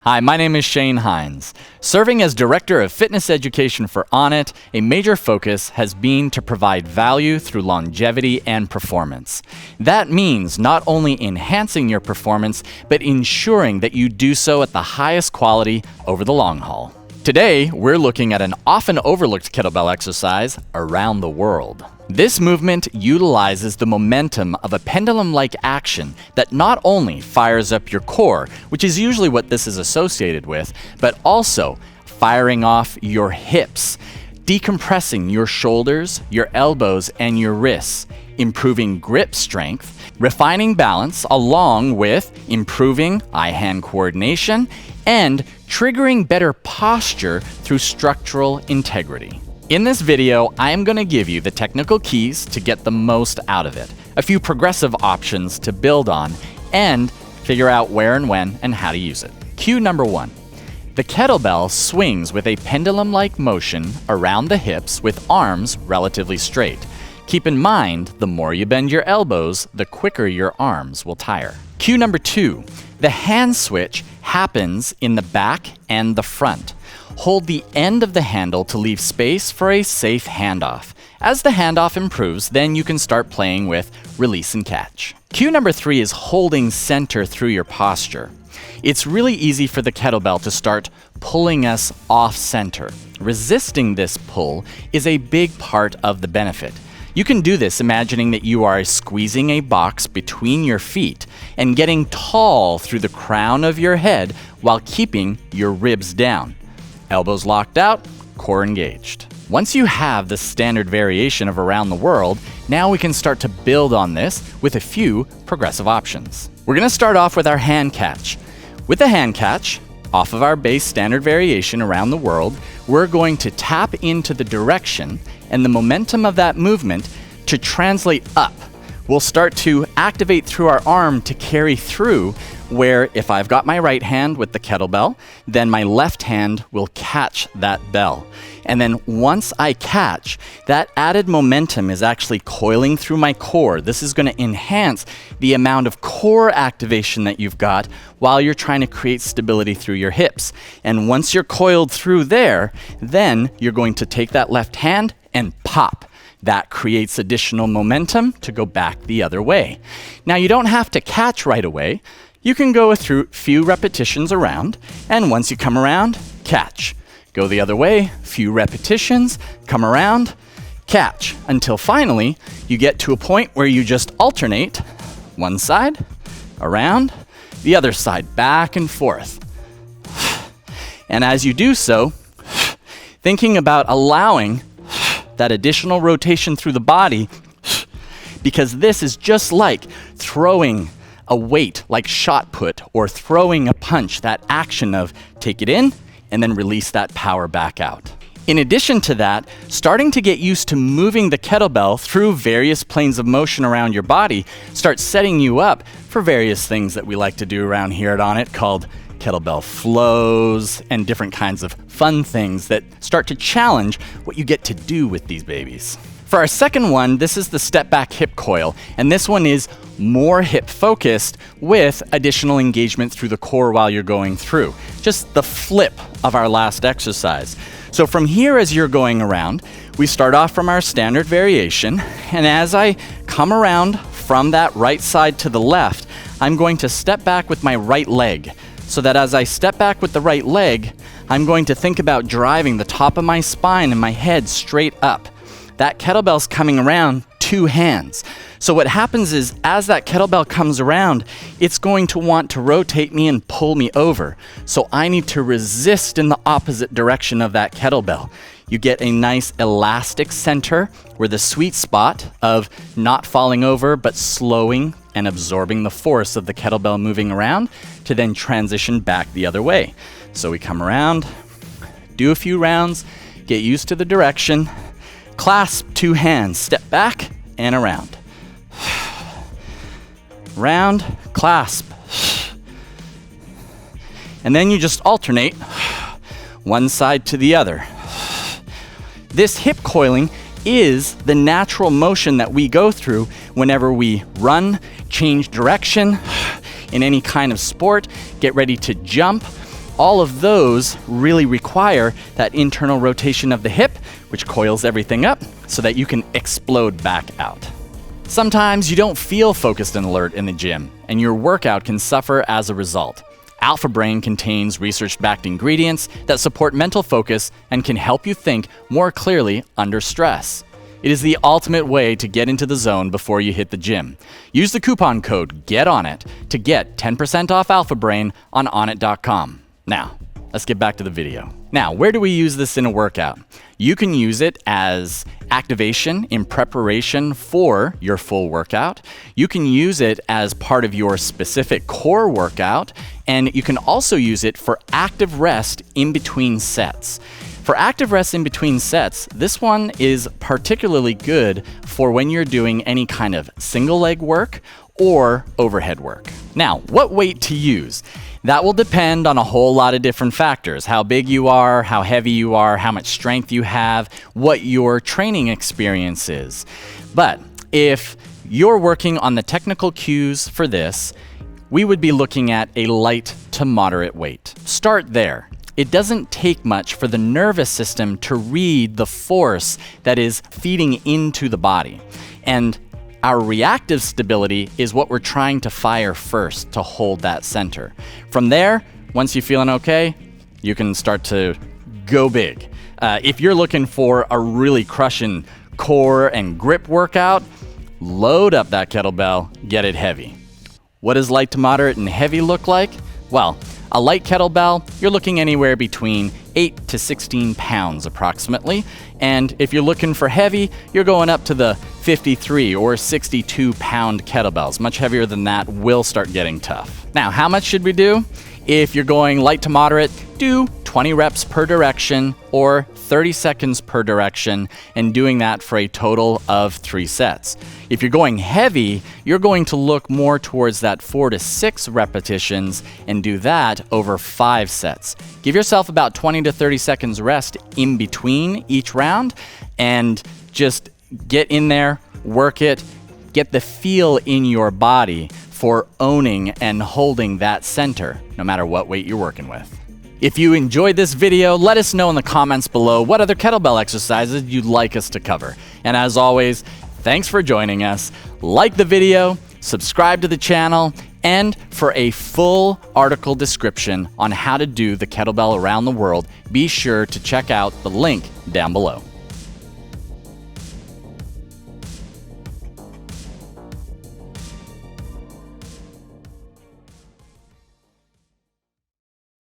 Hi, my name is Heins. Serving as Director of Fitness Education for Onnit, a major focus has been to provide value through longevity and performance. That means not only enhancing your performance, but ensuring that you do so at the highest quality over the long haul. Today, we're looking at an often overlooked kettlebell exercise around the world. This movement utilizes the momentum of a pendulum-like action that not only fires up your core, which is usually what this is associated with, but also firing off your hips, decompressing your shoulders, your elbows, and your wrists, improving grip strength, refining balance, along with improving eye-hand coordination, and triggering better posture through structural integrity. In this video, I am going to give you the technical keys to get the most out of it, a few progressive options to build on, and figure out where and when and how to use it. Cue number 1. The kettlebell swings with a pendulum-like motion around the hips with arms relatively straight. Keep in mind, the more you bend your elbows, the quicker your arms will tire. Cue number 2. The hand switch happens in the back and the front. Hold the end of the handle to leave space for a safe handoff. As the handoff improves, then you can start playing with release and catch. Cue number 3 is holding center through your posture. It's really easy for the kettlebell to start pulling us off center. Resisting this pull is a big part of the benefit. You can do this imagining that you are squeezing a box between your feet and getting tall through the crown of your head while keeping your ribs down. Elbows locked out, core engaged. Once you have the standard variation of around the world, now we can start to build on this with a few progressive options. We're going to start off with our hand catch. With the hand catch, off of our base standard variation around the world, we're going to tap into the direction and the momentum of that movement to translate up. We'll start to activate through our arm to carry through, where if I've got my right hand with the kettlebell, then my left hand will catch that bell. And then once I catch, that added momentum is actually coiling through my core. This is going to enhance the amount of core activation that you've got while you're trying to create stability through your hips. And once you're coiled through there, then you're going to take that left hand and pop. That creates additional momentum to go back the other way. Now, you don't have to catch right away. You can go through a few repetitions around, and once you come around, catch. Go the other way, few repetitions, come around, catch, until finally you get to a point where you just alternate one side, around, the other side, back and forth. And as you do so, thinking about allowing that additional rotation through the body, because this is just like throwing a weight, like shot put, or throwing a punch, that action of take it in and then release that power back out. In addition to that, starting to get used to moving the kettlebell through various planes of motion around your body starts setting you up for various things that we like to do around here at Onnit called kettlebell flows and different kinds of fun things that start to challenge what you get to do with these babies. For our second one, this is the step back hip coil, and this one is more hip focused with additional engagement through the core while you're going through. Just the flip of our last exercise. So from here, as you're going around, we start off from our standard variation, and as I come around from that right side to the left, I'm going to step back with my right leg. So that as I step back with the right leg, I'm going to think about driving the top of my spine and my head straight up. That kettlebell's coming around 2 hands. So what happens is, as that kettlebell comes around, it's going to want to rotate me and pull me over. So I need to resist in the opposite direction of that kettlebell. You get a nice elastic center where the sweet spot of not falling over but slowing and absorbing the force of the kettlebell moving around to then transition back the other way. So we come around, do a few rounds, get used to the direction, clasp 2 hands, step back and around. Round, clasp. And then you just alternate one side to the other. This hip coiling is the natural motion that we go through whenever we run, change direction in any kind of sport, get ready to jump. all of those really require that internal rotation of the hip, which coils everything up so that you can explode back out. Sometimes you don't feel focused and alert in the gym, and your workout can suffer as a result. Alpha Brain contains research-backed ingredients that support mental focus and can help you think more clearly under stress. It is the ultimate way to get into the zone before you hit the gym. Use the coupon code GETONNIT to get 10% off Alpha Brain on onnit.com. Now, let's get back to the video. Now, where do we use this in a workout? You can use it as activation in preparation for your full workout. You can use it as part of your specific core workout, and you can also use it for active rest in between sets. For active rest in between sets, this one is particularly good for when you're doing any kind of single leg work or overhead work. Now, what weight to use? That will depend on a whole lot of different factors. How big you are, how heavy you are, how much strength you have, what your training experience is. But if you're working on the technical cues for this, we would be looking at a light to moderate weight. Start there. It doesn't take much for the nervous system to read the force that is feeding into the body. And our reactive stability is what we're trying to fire first to hold that center. From there, once you're feeling okay, you can start to go big. If you're looking for a really crushing core and grip workout, load up that kettlebell, get it heavy. What does light to moderate and heavy look like? Well, a light kettlebell, you're looking anywhere between 8 to 16 pounds approximately. And if you're looking for heavy, you're going up to the 53 or 62 pound kettlebells. Much heavier than that will start getting tough. Now, how much should we do? If you're going light to moderate, do 20 reps per direction or 30 seconds per direction, and doing that for a total of 3 sets. If you're going heavy, you're going to look more towards that 4 to 6 repetitions and do that over 5 sets. Give yourself about 20 to 30 seconds rest in between each round and just get in there, work it, get the feel in your body for owning and holding that center, no matter what weight you're working with. If you enjoyed this video, let us know in the comments below what other kettlebell exercises you'd like us to cover. And as always, thanks for joining us. Like the video, subscribe to the channel, and for a full article description on how to do the kettlebell around the world, be sure to check out the link down below.